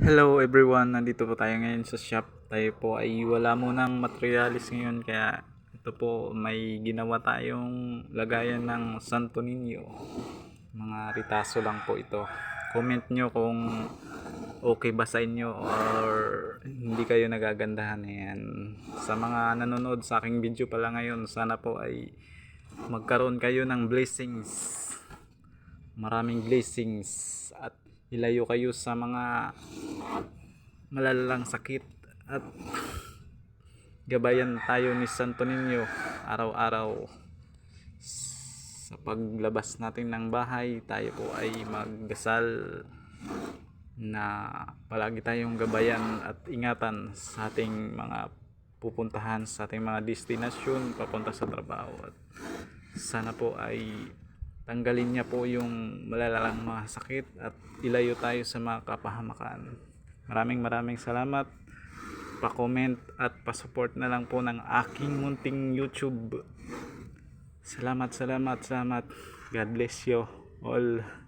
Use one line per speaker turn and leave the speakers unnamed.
Hello everyone, nandito po tayo ngayon sa shop. Tayo po ay wala munang materialis ngayon kaya ito po may ginawa tayong lagayan ng Santo Niño. Mga ritaso lang po ito. Comment nyo kung okay ba sa inyo or hindi kayo nagagandahan. Ayan. Sa mga nanonood sa aking video pala ngayon, sana po ay magkaroon kayo ng blessings, maraming blessings, at ilayo kayo sa mga malalalang sakit, at gabayan tayo ni Santo Niño araw-araw. Sa paglabas natin ng bahay, tayo po ay magdasal na palagi tayong gabayan at ingatan sa ating mga pupuntahan, sa ating mga destinasyon papunta sa trabaho. At sana po ay tanggalin niya po yung malalalang mga sakit at ilayo tayo sa mga kapahamakan. Maraming salamat. Pa-comment at pa-support na lang po ng aking munting YouTube. Salamat. God bless you all.